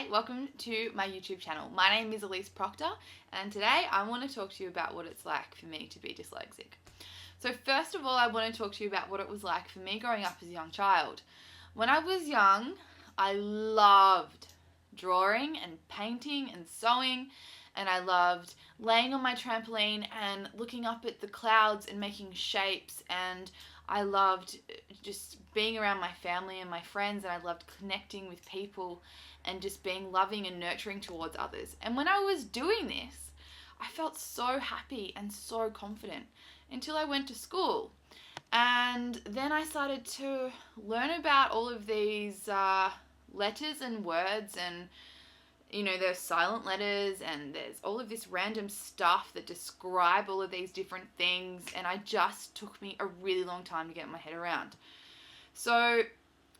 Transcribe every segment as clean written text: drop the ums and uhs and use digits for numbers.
Hi, welcome to my YouTube channel. My name is Alyce Procter, and today I want to talk to you about what it's like for me to be dyslexic. So first of all, I want to talk to you about what it was like for me growing up as a young child. When I was young, I loved drawing and painting and sewing, and I loved laying on my trampoline and looking up at the clouds and making shapes, and I loved just being around my family and my friends, and I loved connecting with people and just being loving and nurturing towards others. And when I was doing this, I felt so happy and so confident until I went to school. And then I started to learn about all of these letters and words, and there's silent letters, and there's all of this random stuff that describe all of these different things, and it just took me a really long time to get my head around. So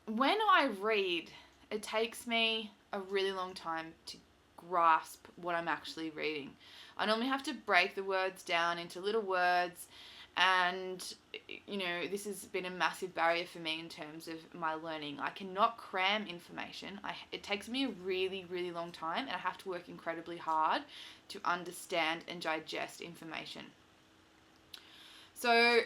when I read, it takes me a really long time to grasp what I'm actually reading. I normally have to break the words down into little words, and this has been a massive barrier for me in terms of my learning. I cannot cram information. It takes me a really, really long time, and I have to work incredibly hard to understand and digest information. So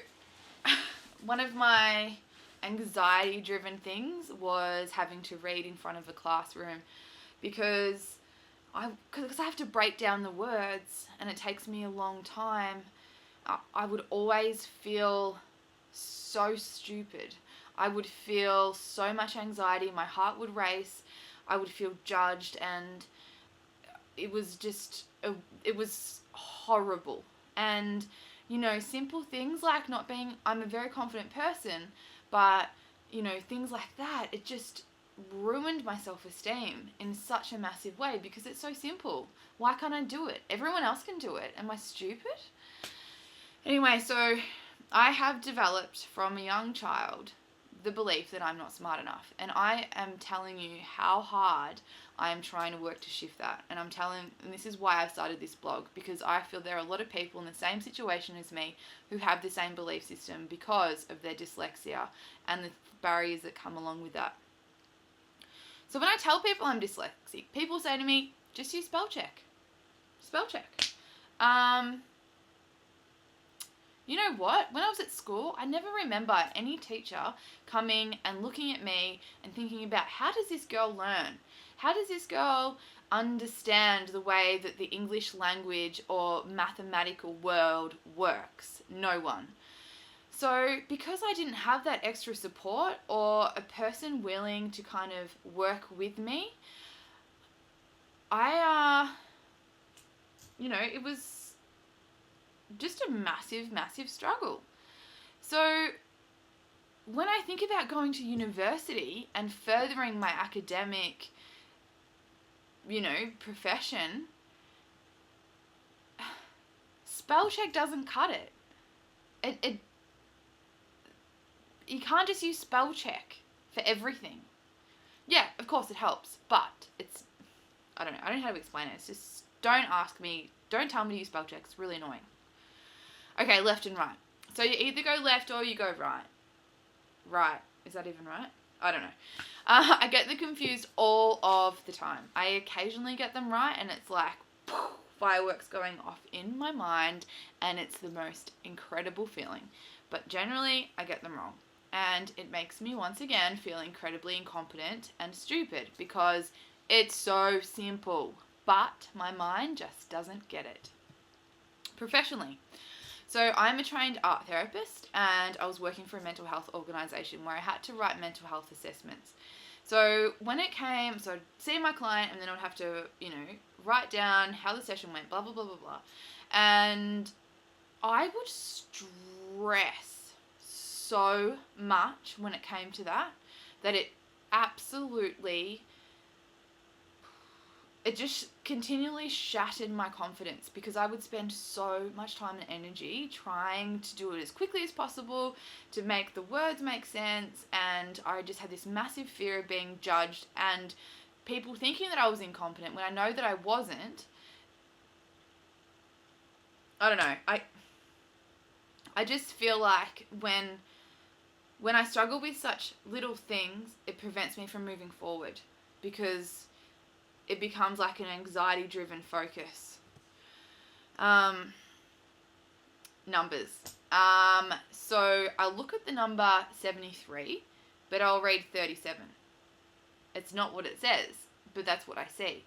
one of my anxiety-driven things was having to read in front of a classroom because I have to break down the words, and it takes me a long time. I would always feel so stupid. I would feel so much anxiety. My heart would race. I would feel judged, and it was horrible. And, simple things like I'm a very confident person, but, things like that, it just ruined my self-esteem in such a massive way because it's so simple. Why can't I do it? Everyone else can do it. Am I stupid? Anyway, so I have developed from a young child the belief that I'm not smart enough. And I am telling you how hard I am trying to work to shift that. And this is why I've started this blog, because I feel there are a lot of people in the same situation as me who have the same belief system because of their dyslexia and the barriers that come along with that. So when I tell people I'm dyslexic, people say to me, just use spell check. Spell check. You know what? When I was at school, I never remember any teacher coming and looking at me and thinking about, how does this girl learn? How does this girl understand the way that the English language or mathematical world works? No one. So because I didn't have that extra support or a person willing to kind of work with me, it was just a massive, massive struggle. So when I think about going to university and furthering my academic, profession, spell check doesn't cut it. You can't just use spell check for everything. Yeah, of course it helps, but I don't know how to explain it. It's just, don't tell me to use spell check. It's really annoying. Okay, left and right. So you either go left or you go right. Right. Is that even right? I don't know. I get them confused all of the time. I occasionally get them right, and it's like fireworks going off in my mind, and it's the most incredible feeling. But generally, I get them wrong. And it makes me, once again, feel incredibly incompetent and stupid because it's so simple. But my mind just doesn't get it. Professionally. So I'm a trained art therapist, and I was working for a mental health organisation where I had to write mental health assessments. So when it came, so I'd see my client, and then I'd have to, write down how the session went, blah, blah, blah, blah, blah. And I would stress so much when it came to that it absolutely... it just continually shattered my confidence because I would spend so much time and energy trying to do it as quickly as possible to make the words make sense, and I just had this massive fear of being judged and people thinking that I was incompetent when I know that I wasn't. I don't know. I just feel like when I struggle with such little things, it prevents me from moving forward because it becomes like an anxiety-driven focus. Numbers. So I'll look at the number 73, but I'll read 37. It's not what it says, but that's what I see.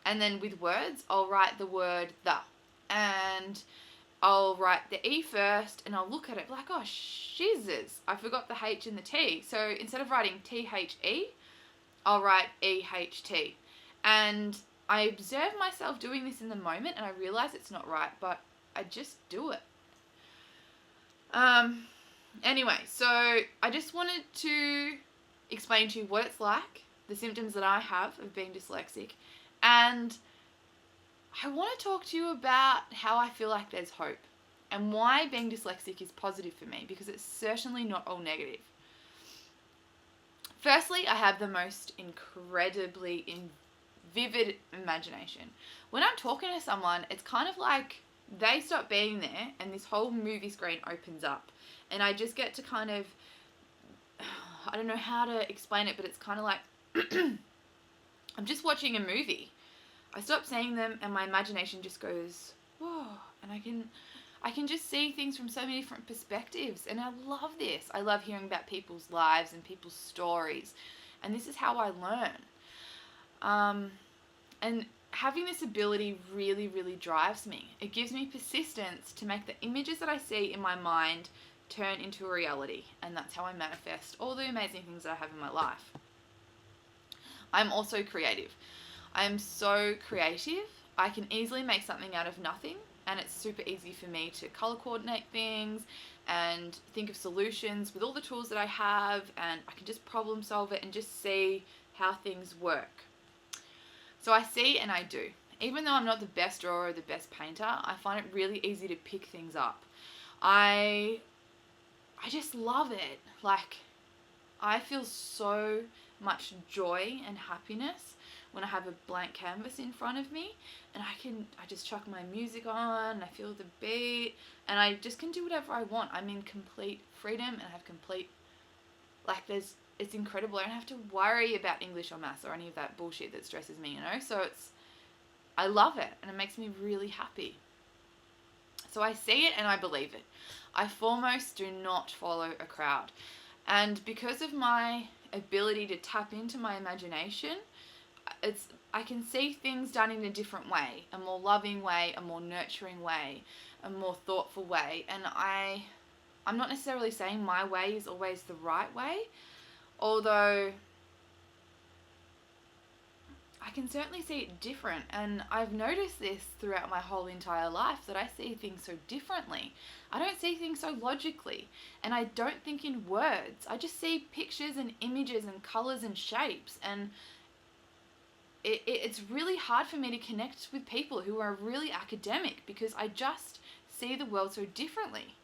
And then with words, I'll write the word the. And I'll write the E first, and I'll look at it like, oh, Jesus, I forgot the H and the T. So instead of writing T-H-E, I'll write E-H-T. And I observe myself doing this in the moment, and I realize it's not right, but I just do it. Anyway, so I just wanted to explain to you what it's like, the symptoms that I have of being dyslexic, and I want to talk to you about how I feel like there's hope and why being dyslexic is positive for me, because it's certainly not all negative. Firstly, I have the most incredibly vivid imagination. When I'm talking to someone, it's kind of like they stop being there and this whole movie screen opens up, and I just get to kind of, I don't know how to explain it, but it's kind of like I'm just watching a movie. I stop seeing them and my imagination just goes, whoa, and I can just see things from so many different perspectives, and I love this. I love hearing about people's lives and people's stories, and this is how I learn. And having this ability really, really drives me. It gives me persistence to make the images that I see in my mind turn into a reality, and that's how I manifest all the amazing things that I have in my life. I'm also creative. I'm so creative. I can easily make something out of nothing, and it's super easy for me to color coordinate things and think of solutions with all the tools that I have, and I can just problem solve it and just see how things work. So I see and I do. Even though I'm not the best drawer or the best painter, I find it really easy to pick things up. I just love it. Like, I feel so much joy and happiness when I have a blank canvas in front of me, and I just chuck my music on, and I feel the beat, and I just can do whatever I want. I'm in complete freedom, and I have complete, it's incredible. I don't have to worry about English or maths or any of that bullshit that stresses me, so I love it, and it makes me really happy. So I see it and I believe it. I foremost do not follow a crowd, and because of my ability to tap into my imagination, I can see things done in a different way, a more loving way, a more nurturing way, a more thoughtful way. And I'm not necessarily saying my way is always the right way, although I can certainly see it different. And I've noticed this throughout my whole entire life, that I see things so differently. I don't see things so logically, and I don't think in words. I just see pictures and images and colors and shapes, and it's really hard for me to connect with people who are really academic, because I just see the world so differently.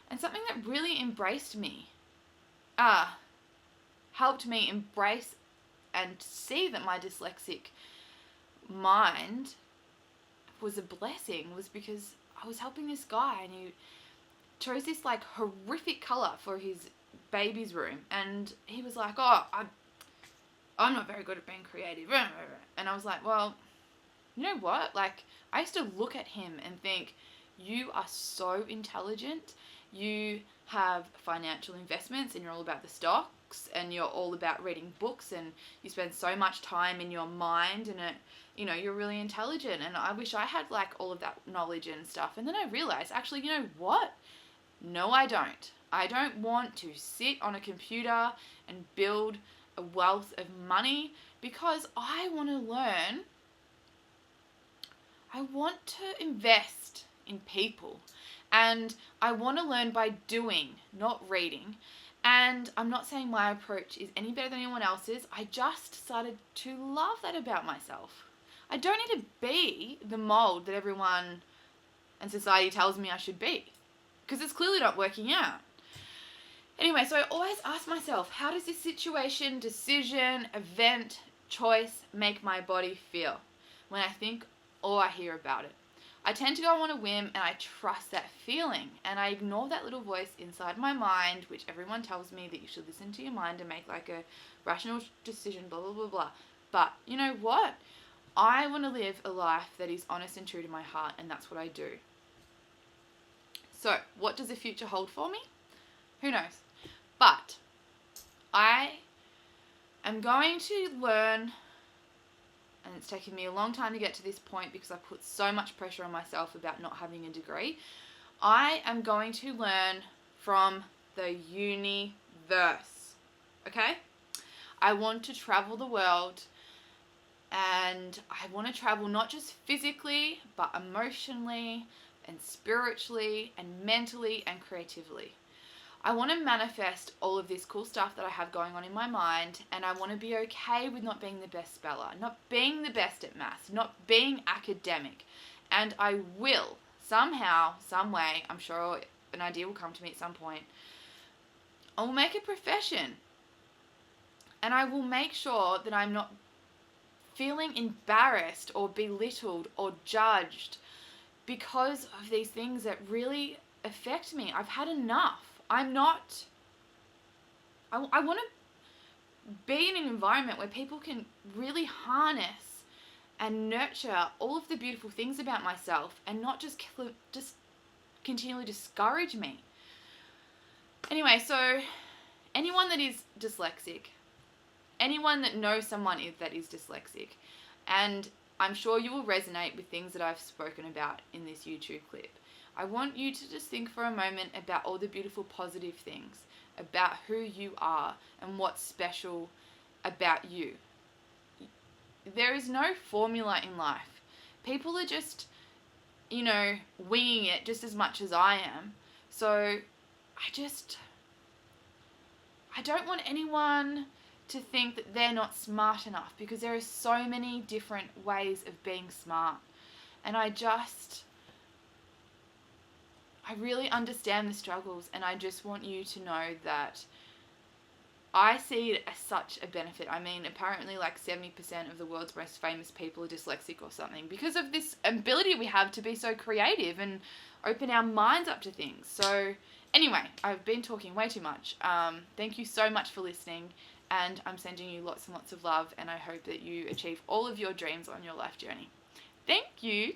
And something that really helped me embrace and see that my dyslexic mind was a blessing was because I was helping this guy, and he chose this horrific color for his baby's room, and he was like, oh, I'm not very good at being creative. And I was like, well, you know what? I used to look at him and think, you are so intelligent. You have financial investments, and you're all about the stocks, and you're all about reading books, and you spend so much time in your mind, and you're really intelligent. And I wish I had all of that knowledge and stuff. And then I realized, actually, you know what? No, I don't. I don't want to sit on a computer and build a wealth of money, because I want to learn. I want to invest in people, and I want to learn by doing, not reading. And I'm not saying my approach is any better than anyone else's. I just started to love that about myself. I don't need to be the mold that everyone and society tells me I should be, because it's clearly not working out. Anyway, so I always ask myself, how does this situation, decision, event, choice make my body feel when I think or I hear about it? I tend to go on a whim, and I trust that feeling, and I ignore that little voice inside my mind, which everyone tells me that you should listen to your mind and make a rational decision, blah, blah, blah, blah. But you know what? I want to live a life that is honest and true to my heart, and that's what I do. So, what does the future hold for me? Who knows? But I am going to learn, and it's taken me a long time to get to this point because I put so much pressure on myself about not having a degree. I am going to learn from the universe, okay? I want to travel the world, and I want to travel not just physically, but emotionally and spiritually and mentally and creatively. I want to manifest all of this cool stuff that I have going on in my mind, and I want to be okay with not being the best speller, not being the best at maths, not being academic. And I will, somehow, some way, I'm sure an idea will come to me at some point, I will make a profession. And I will make sure that I'm not feeling embarrassed or belittled or judged because of these things that really affect me. I've had enough. I want to be in an environment where people can really harness and nurture all of the beautiful things about myself and not just continually discourage me. Anyway, so anyone that is dyslexic, anyone that knows someone that is dyslexic, and I'm sure you will resonate with things that I've spoken about in this YouTube clip, I want you to just think for a moment about all the beautiful positive things about who you are and what's special about you. There is no formula in life. People are just, winging it just as much as I am. So I don't want anyone to think that they're not smart enough, because there are so many different ways of being smart. And I really understand the struggles, and I just want you to know that I see it as such a benefit. I mean, apparently like 70% of the world's most famous people are dyslexic or something, because of this ability we have to be so creative and open our minds up to things. So anyway, I've been talking way too much. Thank you so much for listening, and I'm sending you lots and lots of love, and I hope that you achieve all of your dreams on your life journey. Thank you.